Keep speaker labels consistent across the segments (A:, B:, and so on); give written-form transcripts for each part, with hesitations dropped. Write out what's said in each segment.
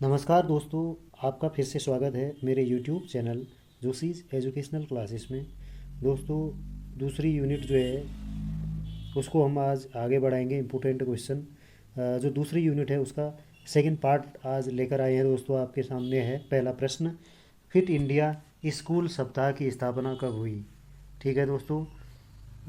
A: नमस्कार दोस्तों, आपका फिर से स्वागत है मेरे यूट्यूब चैनल जोशीज़ एजुकेशनल क्लासेस में। दोस्तों, दूसरी यूनिट जो है उसको हम आज आगे बढ़ाएंगे। इम्पोर्टेंट क्वेश्चन जो दूसरी यूनिट है उसका सेकंड पार्ट आज लेकर आए हैं दोस्तों। आपके सामने है पहला प्रश्न, फिट इंडिया स्कूल सप्ताह की स्थापना कब हुई। ठीक है दोस्तों,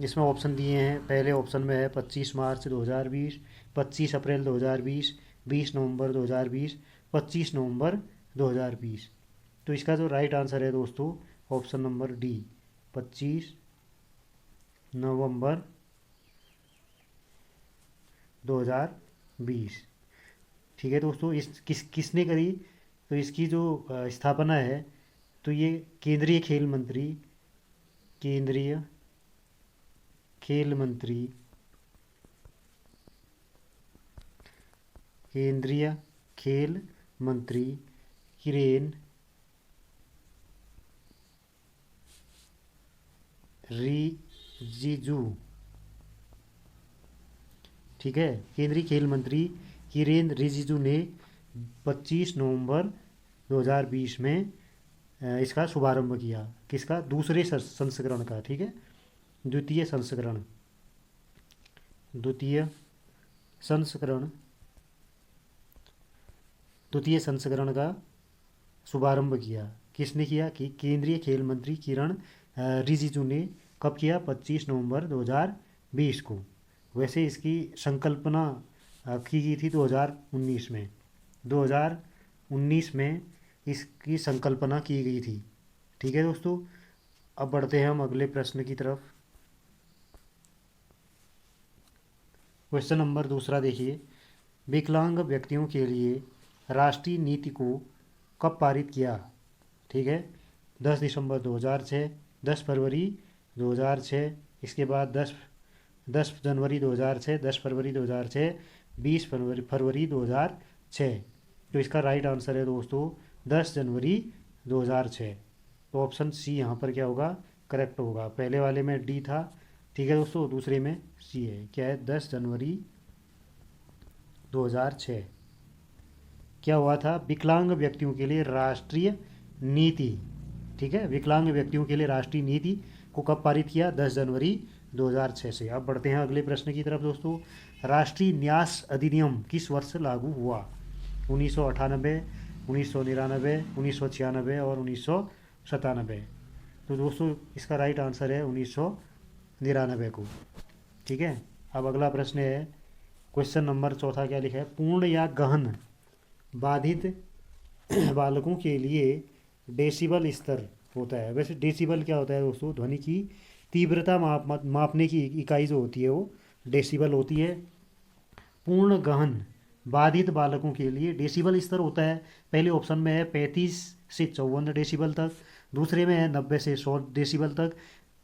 A: इसमें ऑप्शन दिए हैं। पहले ऑप्शन में है 25 मार्च 2020, 25 अप्रैल 2020, 20 नवंबर 2020, 25 नवंबर 2020। तो इसका जो राइट आंसर है दोस्तों, ऑप्शन नंबर डी, 25 नवंबर 2020। ठीक है दोस्तों, इस किसने करी, तो इसकी जो स्थापना है, तो ये केंद्रीय खेल मंत्री केंद्रीय खेल मंत्री किरेन रिजिजू। ठीक है, केंद्रीय खेल मंत्री किरेन रिजिजू ने 25 नवंबर 2020 में इसका शुभारंभ किया। किसका? दूसरे संस्करण का। ठीक है, द्वितीय संस्करण द्वितीय संस्करण द्वितीय संस्करण का शुभारंभ किया। किसने किया? कि केंद्रीय खेल मंत्री किरण रिजिजू ने कब किया? 25 नवंबर 2020 को। वैसे इसकी संकल्पना की गई थी 2019 में। 2019 में इसकी संकल्पना की गई थी। ठीक है दोस्तों, अब बढ़ते हैं हम अगले प्रश्न की तरफ। क्वेश्चन नंबर दूसरा देखिए, विकलांग व्यक्तियों के लिए राष्ट्रीय नीति को कब पारित किया। ठीक है, 10 दिसंबर 2006, 10 फरवरी 2006, इसके बाद 10 जनवरी 2006, 10 फरवरी 2006, 20 फरवरी 2006। तो इसका राइट आंसर है दोस्तों 10 जनवरी 2006। तो ऑप्शन सी यहाँ पर क्या होगा? करेक्ट होगा। पहले वाले में डी था। ठीक है दोस्तों, दूसरे में सी है। क्या है? 10 जनवरी 2006 क्या हुआ था? विकलांग व्यक्तियों के लिए राष्ट्रीय नीति। ठीक है, विकलांग व्यक्तियों के लिए राष्ट्रीय नीति को कब पारित किया? 10 जनवरी 2006 से। अब बढ़ते हैं अगले प्रश्न की तरफ दोस्तों। राष्ट्रीय न्यास अधिनियम किस वर्ष लागू हुआ? 1998, 1999, 1996 और 1997। तो दोस्तों इसका राइट आंसर है 1999 को। ठीक है, अब अगला प्रश्न है, क्वेश्चन नंबर चौथा क्या लिखा है? पूर्ण या गहन बाधित बालकों के लिए डेसिबल स्तर होता है। वैसे डेसिबल क्या होता है दोस्तों? ध्वनि की तीव्रता मापने की इकाई जो होती है वो डेसिबल होती है। पूर्ण गहन बाधित बालकों के लिए डेसिबल स्तर होता है। पहले ऑप्शन में है 35 से 54 डेसिबल तक, दूसरे में है 90 से 100 डेसिबल तक,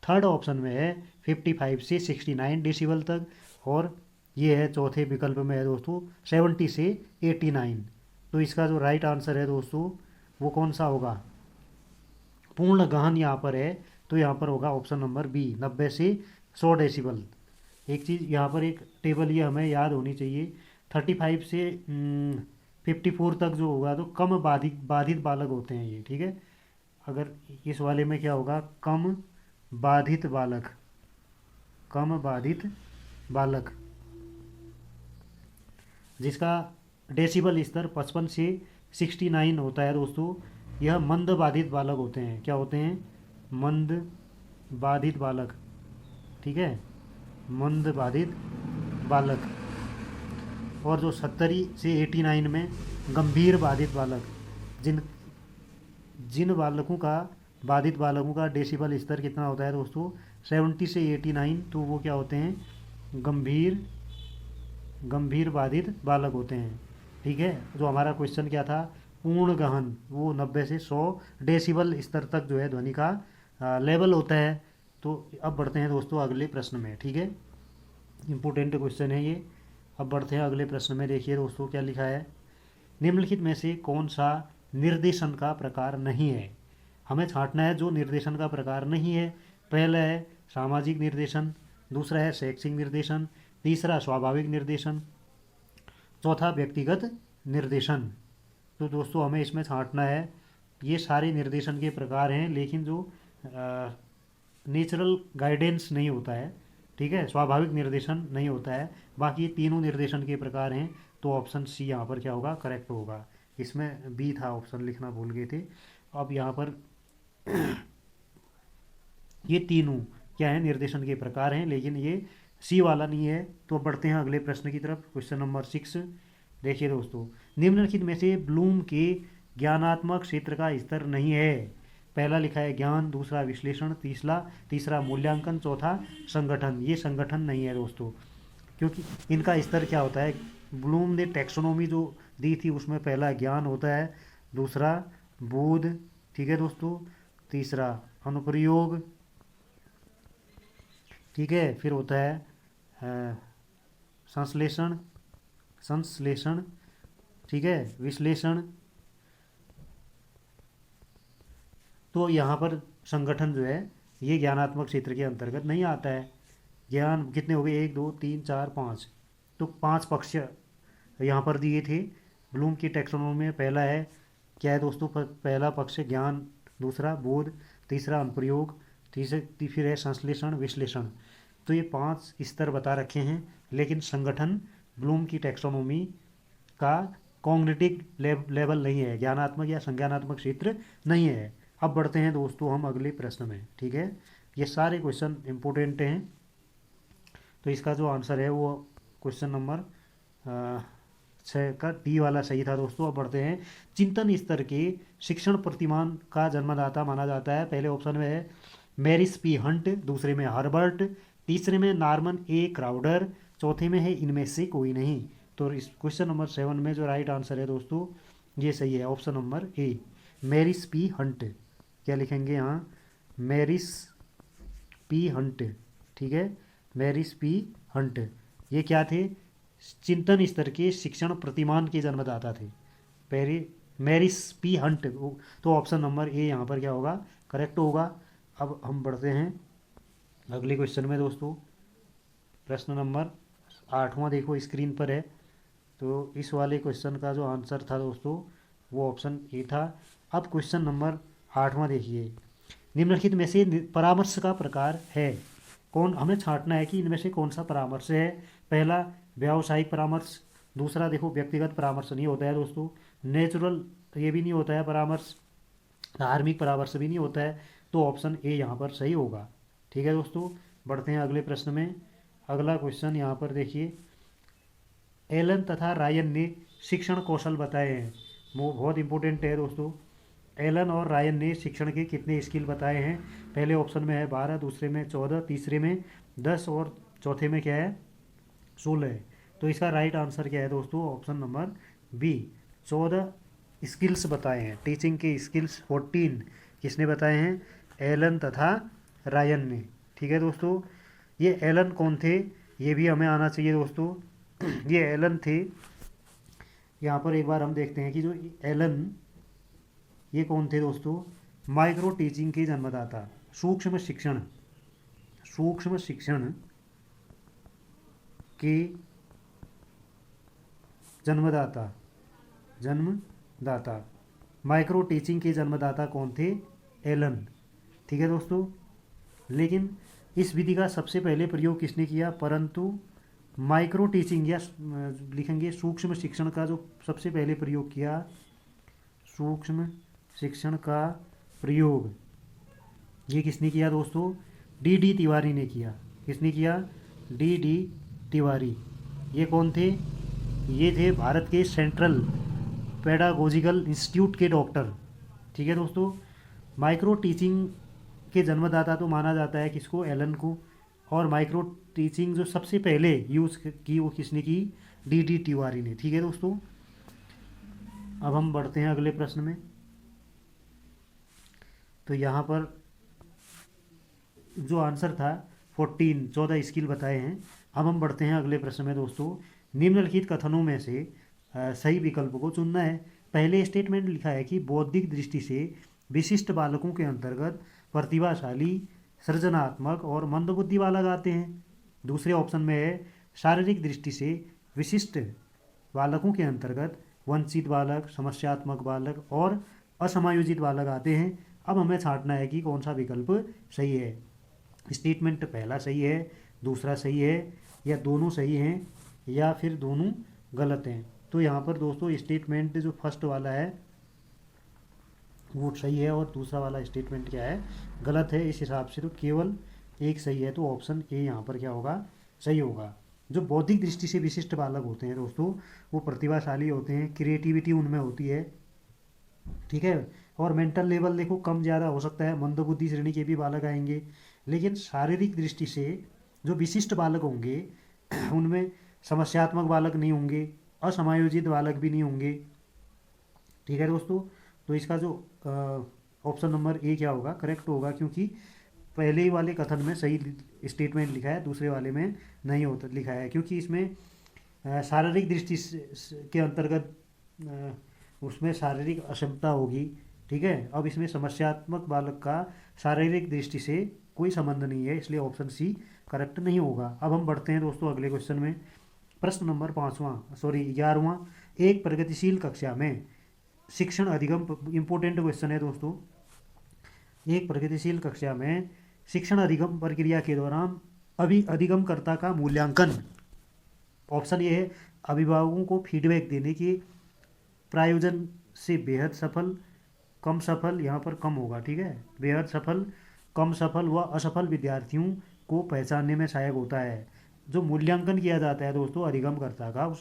A: थर्ड ऑप्शन में है 55 से 69 डेसिबल तक, और ये है चौथे विकल्प में है दोस्तों 70 से 89। तो इसका जो राइट आंसर है दोस्तों वो कौन सा होगा? पूर्ण गहन यहाँ पर है, तो यहाँ पर होगा ऑप्शन नंबर बी, 90 से 100 डेसिबल। एक चीज़ यहाँ पर, एक टेबल ये हमें याद होनी चाहिए। 35 से 54 तक जो होगा तो कम बाधित बाधित बालक होते हैं ये। ठीक है, अगर इस वाले में क्या होगा? बाधित बालक कम बाधित बालक जिसका डेसिबल स्तर 55 से 69 होता है दोस्तों, यह मंद बाधित बालक होते हैं। क्या होते हैं? मंद बाधित बालक। ठीक है, मंद बाधित बालक। और जो 70 से 89 में गंभीर बाधित बालक, जिन जिन बालकों का बाधित बालकों का डेसिबल स्तर कितना होता है दोस्तों? 70 से 89। तो वो क्या होते हैं? गंभीर बाधित बालक होते हैं। ठीक है, जो हमारा क्वेश्चन क्या था? पूर्ण गहन, वो 90 से 100 डेसिबल स्तर तक जो है ध्वनि का लेवल होता है। तो अब बढ़ते हैं दोस्तों अगले प्रश्न में। ठीक है, इम्पोर्टेंट क्वेश्चन है ये। अब बढ़ते हैं अगले प्रश्न में। देखिए दोस्तों क्या लिखा है, निम्नलिखित में से कौन सा निर्देशन का प्रकार नहीं है। हमें छांटना है जो निर्देशन का प्रकार नहीं है। पहला है सामाजिक निर्देशन, दूसरा है शैक्षिक निर्देशन, तीसरा स्वाभाविक निर्देशन, चौथा व्यक्तिगत निर्देशन। तो दोस्तों हमें इसमें छांटना है। ये सारे निर्देशन के प्रकार हैं, लेकिन जो नेचुरल गाइडेंस नहीं होता है, ठीक है, स्वाभाविक निर्देशन नहीं होता है। बाकी ये तीनों निर्देशन के प्रकार हैं, तो ऑप्शन सी यहाँ पर क्या होगा, करेक्ट होगा। इसमें बी था ऑप्शन, लिखना भूल गए थे। अब यहाँ पर ये तीनों क्या है, निर्देशन के प्रकार हैं, लेकिन ये सी वाला नहीं है। तो बढ़ते हैं अगले प्रश्न की तरफ, क्वेश्चन नंबर 6। देखिए दोस्तों, निम्नलिखित में से ब्लूम के ज्ञानात्मक क्षेत्र का स्तर नहीं है। पहला लिखा है ज्ञान, दूसरा विश्लेषण, तीसरा मूल्यांकन, चौथा संगठन। ये संगठन नहीं है दोस्तों, क्योंकि इनका स्तर क्या होता है, ब्लूम ने टैक्सोनॉमी जो दी थी उसमें पहला ज्ञान होता है, दूसरा बोध, ठीक है दोस्तों, तीसरा अनुप्रयोग, ठीक है, फिर होता है संश्लेषण, संश्लेषण, ठीक है, विश्लेषण। तो यहाँ पर संगठन जो है ये ज्ञानात्मक क्षेत्र के अंतर्गत नहीं आता है। ज्ञान कितने हो गए, 1 2 3 4 5, तो 5 पक्ष यहाँ पर दिए थे ब्लूम की टैक्सोनॉमी में। पहला है क्या है दोस्तों, पहला पक्ष ज्ञान, दूसरा बोध, तीसरा अनुप्रयोग, फिर है संश्लेषण, विश्लेषण। तो ये 5 स्तर बता रखे हैं, लेकिन संगठन ब्लूम की टैक्सोनॉमी का कॉग्निटिव लेवल नहीं है, ज्ञानात्मक या संज्ञानात्मक क्षेत्र नहीं है। अब बढ़ते हैं दोस्तों हम अगले प्रश्न में, ठीक है। ये सारे क्वेश्चन इंपॉर्टेंट हैं, तो इसका जो आंसर है वो क्वेश्चन नंबर 6 का डी वाला सही था दोस्तों। अब बढ़ते हैं, चिंतन स्तर के शिक्षण प्रतिमान का जन्मदाता माना जाता है। पहले ऑप्शन में है मैरिस पी हंट, दूसरे में हर्बर्ट, तीसरे में नॉर्मन ए क्राउडर, चौथे में है इनमें से कोई नहीं। तो इस क्वेश्चन नंबर 7 में जो राइट आंसर है दोस्तों, ये सही है, ऑप्शन नंबर ए, मैरिस पी हंट। क्या लिखेंगे यहाँ, मैरिस पी हंट, ठीक है, मैरिस पी हंट। ये क्या थे, चिंतन स्तर के शिक्षण प्रतिमान के जन्मदाता थे, पहले मैरिस पी हंट। तो ऑप्शन नंबर ए यहाँ पर क्या होगा, करेक्ट होगा। अब हम बढ़ते हैं अगले क्वेश्चन में दोस्तों, प्रश्न नंबर 8वां देखो स्क्रीन पर है। तो इस वाले क्वेश्चन का जो आंसर था दोस्तों वो ऑप्शन ए था। अब क्वेश्चन नंबर 8वां देखिए, निम्नलिखित में से परामर्श का प्रकार है कौन, हमें छांटना है कि इनमें से कौन सा परामर्श है। पहला व्यावसायिक परामर्श, दूसरा देखो व्यक्तिगत परामर्श नहीं होता है दोस्तों, नेचुरल ये भी नहीं होता है परामर्श, धार्मिक परामर्श भी नहीं होता है। तो ऑप्शन ए यहाँ पर सही होगा, ठीक है दोस्तों। बढ़ते हैं अगले प्रश्न में। अगला क्वेश्चन यहाँ पर देखिए, एलन तथा रायन ने शिक्षण कौशल बताए हैं, वो बहुत इंपॉर्टेंट है दोस्तों। एलन और रायन ने शिक्षण के कितने स्किल बताए हैं। पहले ऑप्शन में है 12, दूसरे में 14, तीसरे में 10 और चौथे में क्या है 16। तो इसका राइट आंसर क्या है दोस्तों, ऑप्शन नंबर बी, 14 स्किल्स बताए हैं, टीचिंग के स्किल्स 14 किसने बताए हैं, एलन तथा रायन ने, ठीक है दोस्तों। ये एलन कौन थे, ये भी हमें आना चाहिए दोस्तों। ये एलन थे, यहाँ पर एक बार हम देखते हैं कि जो एलन ये कौन थे दोस्तों, माइक्रो टीचिंग के जन्मदाता, सूक्ष्म शिक्षण, सूक्ष्म शिक्षण के जन्मदाता, जन्मदाता, माइक्रो टीचिंग के जन्मदाता कौन थे, एलन, ठीक है दोस्तों। लेकिन इस विधि का सबसे पहले प्रयोग किसने किया, परंतु माइक्रो टीचिंग या लिखेंगे सूक्ष्म शिक्षण का जो सबसे पहले प्रयोग किया, सूक्ष्म शिक्षण का प्रयोग ये किसने किया दोस्तों, डी डी तिवारी ने किया। किसने किया, डी डी तिवारी। ये कौन थे, ये थे भारत के सेंट्रल पेडागोजिकल इंस्टीट्यूट के डॉक्टर, ठीक है दोस्तों। माइक्रो टीचिंग के जन्मदाता तो माना जाता है किसको, एलन को, और माइक्रो टीचिंग जो सबसे पहले यूज़ की वो किसने की, डी डी तिवारी ने, ठीक है दोस्तों। अब हम बढ़ते हैं अगले प्रश्न में। तो यहाँ पर जो आंसर था 14 स्किल बताए हैं। अब हम बढ़ते हैं अगले प्रश्न में दोस्तों, निम्नलिखित कथनों में से सही विकल्प को चुनना है। पहले स्टेटमेंट लिखा है कि बौद्धिक दृष्टि से विशिष्ट बालकों के अंतर्गत प्रतिभाशाली, सृजनात्मक और मंदबुद्धि बालक आते हैं। दूसरे ऑप्शन में है शारीरिक दृष्टि से विशिष्ट बालकों के अंतर्गत वंचित बालक, समस्यात्मक बालक और असमायोजित बालक आते हैं। अब हमें छांटना है कि कौन सा विकल्प सही है। स्टेटमेंट पहला सही है, दूसरा सही है, या दोनों सही हैं, या फिर दोनों गलत हैं। तो यहाँ पर दोस्तों स्टेटमेंट जो फर्स्ट वाला है वो सही है और दूसरा वाला स्टेटमेंट क्या है, गलत है। इस हिसाब से तो केवल एक सही है, तो ऑप्शन ए यहाँ पर क्या होगा, सही होगा। जो बौद्धिक दृष्टि से विशिष्ट बालक होते हैं दोस्तों, वो प्रतिभाशाली होते हैं, क्रिएटिविटी उनमें होती है, ठीक है। और मेंटल लेवल देखो कम ज़्यादा हो सकता है, मंदबुद्धि श्रेणी के भी बालक आएंगे। लेकिन शारीरिक दृष्टि से जो विशिष्ट बालक होंगे उनमें समस्यात्मक बालक नहीं होंगे, असमायोजित बालक भी नहीं होंगे, ठीक है दोस्तों। तो इसका जो ऑप्शन नंबर ए क्या होगा, करेक्ट होगा, क्योंकि पहले वाले कथन में सही स्टेटमेंट लिखा है, दूसरे वाले में नहीं होता लिखा है, क्योंकि इसमें शारीरिक दृष्टि के अंतर्गत उसमें शारीरिक अक्षमता होगी, ठीक है। अब इसमें समस्यात्मक बालक का शारीरिक दृष्टि से कोई संबंध नहीं है, इसलिए ऑप्शन सी करेक्ट नहीं होगा। अब हम बढ़ते हैं दोस्तों अगले क्वेश्चन में। प्रश्न नंबर 11वां। एक प्रगतिशील कक्षा में शिक्षण अधिगम, इंपॉर्टेंट क्वेश्चन है दोस्तों। एक प्रगतिशील कक्षा में शिक्षण अधिगम प्रक्रिया के दौरान अधिगमकर्ता का मूल्यांकन। ऑप्शन ये है, अभिभावकों को फीडबैक देने के प्रायोजन से बेहद सफल, कम सफल, यहाँ पर कम होगा, ठीक है, बेहद सफल, कम सफल व असफल विद्यार्थियों को पहचानने में सहायक होता है। जो मूल्यांकन किया जाता है दोस्तों अधिगमकर्ता का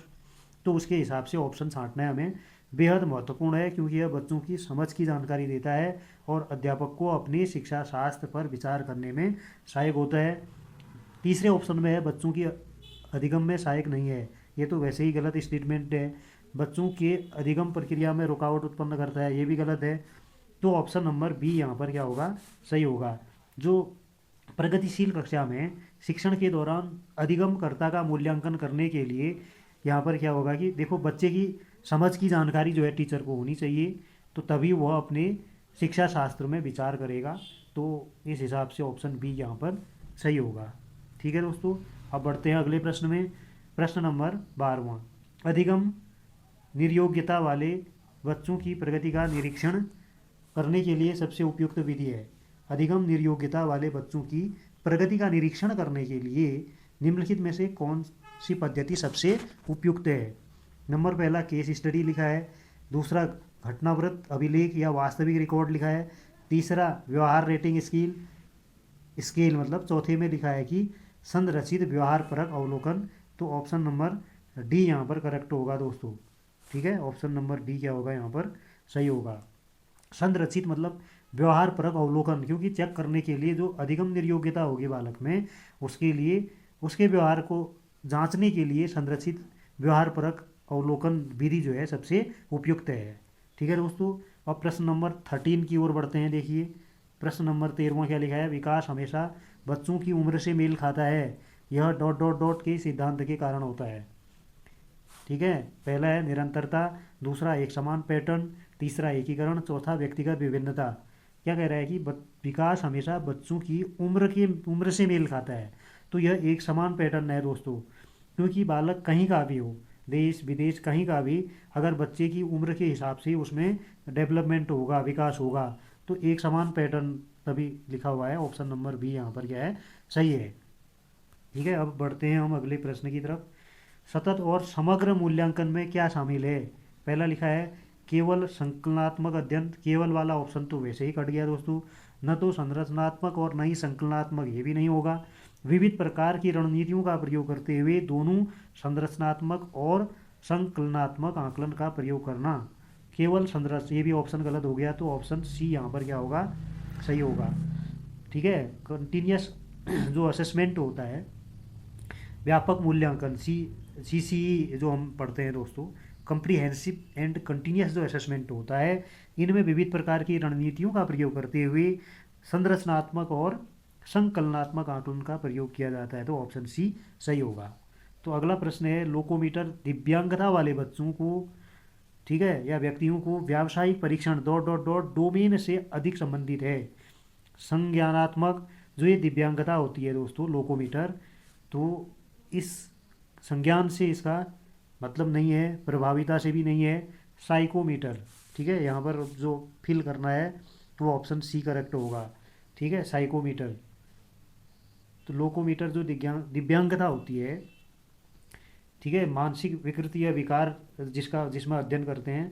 A: तो उसके हिसाब से ऑप्शन छांटना है हमें, बेहद महत्वपूर्ण है, क्योंकि यह बच्चों की समझ की जानकारी देता है और अध्यापक को अपनी शिक्षा शास्त्र पर विचार करने में सहायक होता है। तीसरे ऑप्शन में है बच्चों की अधिगम में सहायक नहीं है, ये तो वैसे ही गलत स्टेटमेंट है, बच्चों के अधिगम प्रक्रिया में रुकावट उत्पन्न करता है, ये भी गलत है। तो ऑप्शन नंबर बी यहाँ पर क्या होगा, सही होगा। जो प्रगतिशील कक्षा में शिक्षण के दौरान अधिगमकर्ता का मूल्यांकन करने के लिए यहाँ पर क्या होगा कि देखो बच्चे की समझ की जानकारी जो है टीचर को होनी चाहिए, तो तभी वह अपने शिक्षा शास्त्र में विचार करेगा। तो इस हिसाब से ऑप्शन बी यहाँ पर सही होगा, ठीक है दोस्तों। अब बढ़ते हैं अगले प्रश्न में। प्रश्न नंबर 12वां। अधिगम निर्योग्यता वाले बच्चों की प्रगति का निरीक्षण करने के लिए सबसे उपयुक्त विधि है। अधिगम निर्योग्यता वाले बच्चों की प्रगति का निरीक्षण करने के लिए निम्नलिखित में से कौन सी पद्धति सबसे उपयुक्त है। नंबर पहला केस स्टडी लिखा है, दूसरा घटनावृत्त अभिलेख या वास्तविक रिकॉर्ड लिखा है, तीसरा व्यवहार रेटिंग स्केल मतलब चौथे में लिखा है कि संरचित व्यवहार परक अवलोकन। तो ऑप्शन नंबर डी यहाँ पर करेक्ट होगा दोस्तों, ठीक है, ऑप्शन नंबर डी क्या होगा यहाँ पर सही होगा। संरचित मतलब व्यवहार परक अवलोकन, क्योंकि चेक करने के लिए जो अधिगम निर्योग्यता होगी बालक में, उसके लिए उसके व्यवहार को जांचने के लिए संरचित व्यवहार परक अवलोकन विधि जो है सबसे उपयुक्त है, ठीक है दोस्तों। अब प्रश्न नंबर 13 की ओर बढ़ते हैं। देखिए प्रश्न नंबर 13वां क्या लिखा है, विकास हमेशा बच्चों की उम्र से मेल खाता है, यह डॉट डॉट डॉट के सिद्धांत के कारण होता है, ठीक है। पहला है निरंतरता, दूसरा एक समान पैटर्न, तीसरा एकीकरण, चौथा व्यक्तिगत विभिन्नता। क्या कह रहा है कि विकास हमेशा बच्चों की उम्र से मेल खाता है, तो यह एक समान पैटर्न है दोस्तों, क्योंकि बालक कहीं का भी हो, देश विदेश कहीं का भी, अगर बच्चे की उम्र के हिसाब से उसमें डेवलपमेंट होगा, विकास होगा, तो एक समान पैटर्न तभी लिखा हुआ है। ऑप्शन नंबर बी यहाँ पर क्या है, सही है, ठीक है। अब बढ़ते हैं हम अगले प्रश्न की तरफ। सतत और समग्र मूल्यांकन में क्या शामिल है। पहला लिखा है केवल संकलनात्मक अध्ययन, केवल वाला ऑप्शन तो वैसे ही कट गया दोस्तों, न तो संरचनात्मक और न ही संकलनात्मक, ये भी नहीं होगा। विविध प्रकार की रणनीतियों का प्रयोग करते हुए दोनों संरचनात्मक और संकलनात्मक आकलन का प्रयोग करना, केवल संरचना, ये भी ऑप्शन गलत हो गया, तो ऑप्शन सी यहाँ पर क्या होगा, सही होगा, ठीक है। कंटिन्यूस जो असेसमेंट होता है, व्यापक मूल्यांकन CCE जो हम पढ़ते हैं दोस्तों, कम्प्रीहेंसिव एंड कंटिन्यूस जो असेसमेंट होता है, इनमें विविध प्रकार की रणनीतियों का प्रयोग करते हुए संरचनात्मक और संकलनात्मक आकलन का प्रयोग किया जाता है, तो ऑप्शन सी सही होगा। तो अगला प्रश्न है लोकोमीटर दिव्यांगता वाले बच्चों को, ठीक है, या व्यक्तियों को व्यावसायिक परीक्षण डॉट डॉट डॉट डोमेन से अधिक संबंधित है। संज्ञानात्मक जो ये दिव्यांगता होती है दोस्तों लोकोमीटर, तो इस संज्ञान से इसका मतलब नहीं है, प्रभाविता से भी नहीं है, साइकोमीटर। ठीक है, यहाँ पर जो फिल करना है तो वो ऑप्शन सी करेक्ट होगा। ठीक है, साइकोमीटर। तो लोकोमीटर जो दिव्यांगता होती है, ठीक है, मानसिक विकृति या विकार जिसमें अध्ययन करते हैं,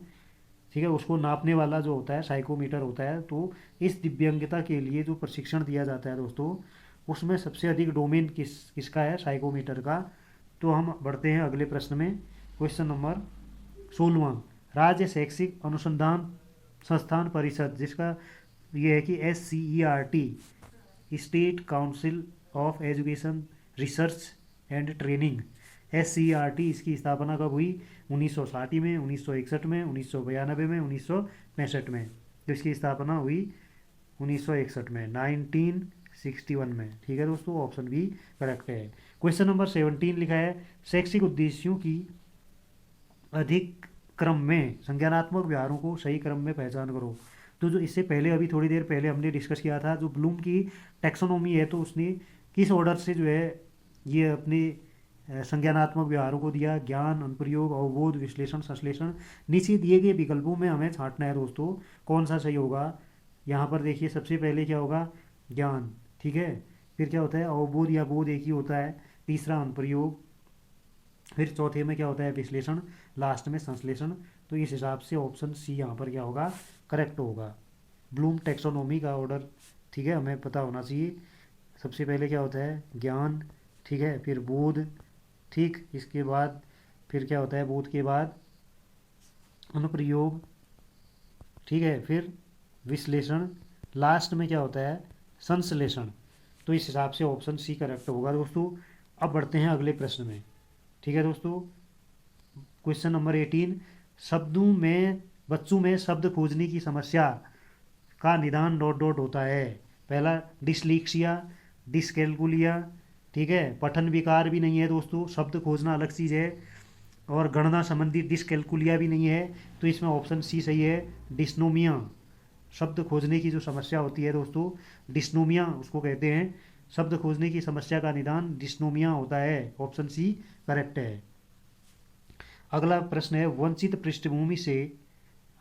A: ठीक है, उसको नापने वाला जो होता है साइकोमीटर होता है। तो इस दिव्यांगता के लिए जो प्रशिक्षण दिया जाता है दोस्तों, उसमें सबसे अधिक डोमेन किसका है, साइकोमीटर का। तो हम बढ़ते हैं अगले प्रश्न में। क्वेश्चन नंबर 16वां, राज्य शैक्षिक अनुसंधान संस्थान परिषद, जिसका ये है कि SCERT, state council of education research and training, SCERT, इसकी स्थापना कब हुई, 1960 में, 1961 में, 1992 में, 1965 में। तो इसकी स्थापना हुई 1961 में, 1961 में। ठीक है दोस्तों, ऑप्शन बी करेक्ट है। क्वेश्चन नंबर 17 लिखा है, शैक्षिक उद्देश्यों की अधिक क्रम में संज्ञानात्मक व्यवहारों को सही क्रम में पहचान करो। तो जो इससे पहले अभी थोड़ी देर पहले हमने डिस्कस किया था, जो ब्लूम की टैक्सोनॉमी है, तो उसने किस ऑर्डर से जो है ये अपने संज्ञानात्मक व्यवहारों को दिया, ज्ञान, अनुप्रयोग, अवबोध, विश्लेषण, संश्लेषण। नीचे दिए गए विकल्पों में हमें छांटना है दोस्तों, कौन सा सही होगा। यहाँ पर देखिए, सबसे पहले क्या होगा, ज्ञान। ठीक है, फिर क्या होता है, अवबोध या बोध एक ही होता है, तीसरा अनुप्रयोग, फिर चौथे में क्या होता है, विश्लेषण, लास्ट में संश्लेषण। तो इस हिसाब से ऑप्शन सी यहाँ पर क्या होगा, करेक्ट होगा। ब्लूम टैक्सोनॉमी का ऑर्डर, ठीक है, हमें पता होना चाहिए। सबसे पहले क्या होता है, ज्ञान, ठीक है, फिर बोध, ठीक, इसके बाद फिर क्या होता है, बोध के बाद अनुप्रयोग, ठीक है, फिर विश्लेषण, लास्ट में क्या होता है, संश्लेषण। तो इस हिसाब से ऑप्शन सी करेक्ट होगा दोस्तों। अब बढ़ते हैं अगले प्रश्न में। ठीक है दोस्तों, क्वेश्चन नंबर 18, शब्दों में बच्चों में शब्द खोजने की समस्या का निदान डॉट डॉट होता है। पहला डिसलीक्सिया, डिसकैलकुलिया, ठीक है, पठन विकार भी नहीं है दोस्तों, शब्द खोजना अलग चीज़ है, और गणना संबंधी डिसकैलकुलिया भी नहीं है। तो इसमें ऑप्शन सी सही है, डिस्नोमिया। शब्द खोजने की जो समस्या होती है दोस्तों, डिस्नोमिया उसको कहते हैं। शब्द खोजने की समस्या का निदान डिस्नोमिया होता है, ऑप्शन सी करेक्ट है। अगला प्रश्न है, वंचित पृष्ठभूमि से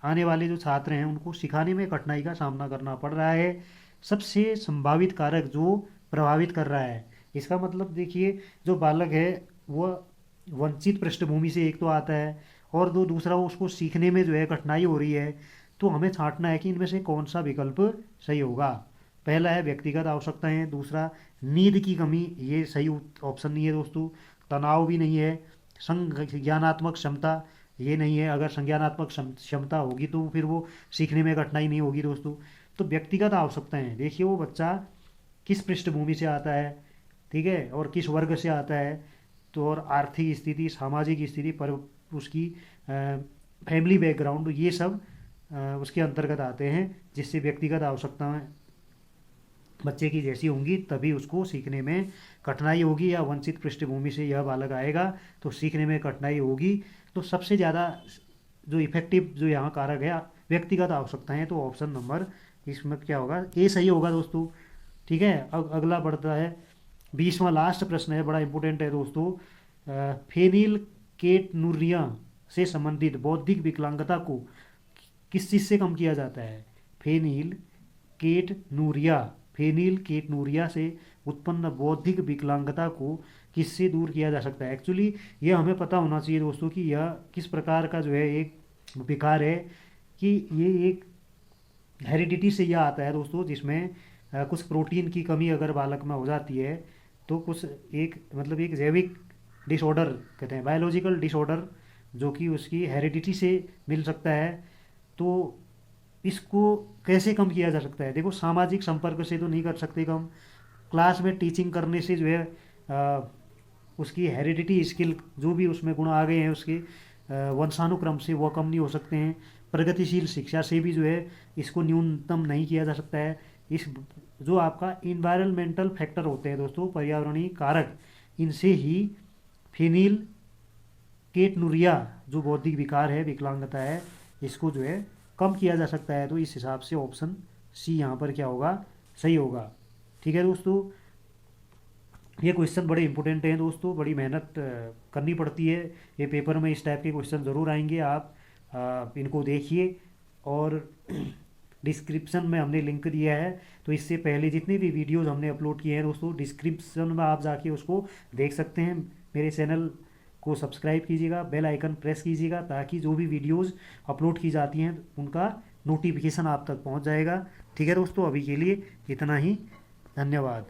A: आने वाले जो छात्र हैं उनको सिखाने में कठिनाई का सामना करना पड़ रहा है। सबसे संभावित कारक जो प्रभावित कर रहा है, इसका मतलब देखिए, जो बालक है वह वंचित पृष्ठभूमि से एक तो आता है, और दो दूसरा उसको सीखने में जो है कठिनाई हो रही है। तो हमें छांटना है कि इनमें से कौन सा विकल्प सही होगा। पहला है व्यक्तिगत आवश्यकताएं, दूसरा नींद की कमी, ये सही ऑप्शन नहीं है दोस्तों, तनाव भी नहीं है, संज्ञानात्मक क्षमता, ये नहीं है। अगर संज्ञानात्मक क्षमता होगी तो फिर वो सीखने में कठिनाई नहीं होगी दोस्तों। तो व्यक्तिगत आवश्यकताएं, देखिए वो बच्चा किस पृष्ठभूमि से आता है, ठीक है, और किस वर्ग से आता है, तो और आर्थिक स्थिति, सामाजिक स्थिति, पर उसकी फैमिली बैकग्राउंड, ये सब उसके अंतर्गत आते हैं, जिससे व्यक्तिगत आवश्यकताएं बच्चे की जैसी होंगी तभी उसको सीखने में कठिनाई होगी, या वंचित पृष्ठभूमि से यह बालक आएगा तो सीखने में कठिनाई होगी। तो सबसे ज़्यादा जो इफेक्टिव जो यहाँ कारक है व्यक्तिगत आवश्यकताएं, तो ऑप्शन नंबर इसमें क्या होगा, ए सही होगा दोस्तों। ठीक है, अब अगला बढ़ता है 20वां लास्ट प्रश्न है, बड़ा इंपॉर्टेंट है दोस्तों। फेनिल केटनूरिया से संबंधित बौद्धिक विकलांगता को किस चीज़ से कम किया जाता है। फेनिल केटनूरिया, फेनिल केटनूरिया से उत्पन्न बौद्धिक विकलांगता को किससे दूर किया जा सकता है। एक्चुअली ये हमें पता होना चाहिए दोस्तों कि यह किस प्रकार का जो है एक विकार है, कि ये एक हेरिडिटी से यह आता है दोस्तों, जिसमें कुछ प्रोटीन की कमी अगर बालक में हो जाती है तो कुछ एक मतलब एक जैविक डिसऑर्डर कहते हैं, बायोलॉजिकल डिसऑर्डर, जो कि उसकी हेरिडिटी से मिल सकता है। तो इसको कैसे कम किया जा सकता है, देखो सामाजिक संपर्क से तो नहीं कर सकते कम, क्लास में टीचिंग करने से जो है उसकी हेरिडिटी स्किल जो भी उसमें गुण आ गए हैं उसके वंशानुक्रम से वो कम नहीं हो सकते हैं। प्रगतिशील शिक्षा से भी जो है इसको न्यूनतम नहीं किया जा सकता है। इस जो आपका इन्वायरमेंटल फैक्टर होते हैं दोस्तों, पर्यावरणीय कारक, इनसे ही फिनील केटनूरिया जो बौद्धिक विकार है, विकलांगता है, इसको जो है कम किया जा सकता है। तो इस हिसाब से ऑप्शन सी यहाँ पर क्या होगा, सही होगा। ठीक है दोस्तों, ये क्वेश्चन बड़े इंपॉर्टेंट हैं दोस्तों, बड़ी मेहनत करनी पड़ती है। ये पेपर में इस टाइप के क्वेश्चन ज़रूर आएंगे, आप इनको देखिए। और डिस्क्रिप्शन में हमने लिंक दिया है, तो इससे पहले जितने भी वीडियोस हमने अपलोड किए हैं दोस्तों, डिस्क्रिप्शन में आप जाके उसको देख सकते हैं। मेरे चैनल को सब्सक्राइब कीजिएगा, बेल आइकन प्रेस कीजिएगा, ताकि जो भी वीडियोस अपलोड की जाती हैं उनका नोटिफिकेशन आप तक पहुंच जाएगा। ठीक है दोस्तों, अभी के लिए इतना ही। धन्यवाद।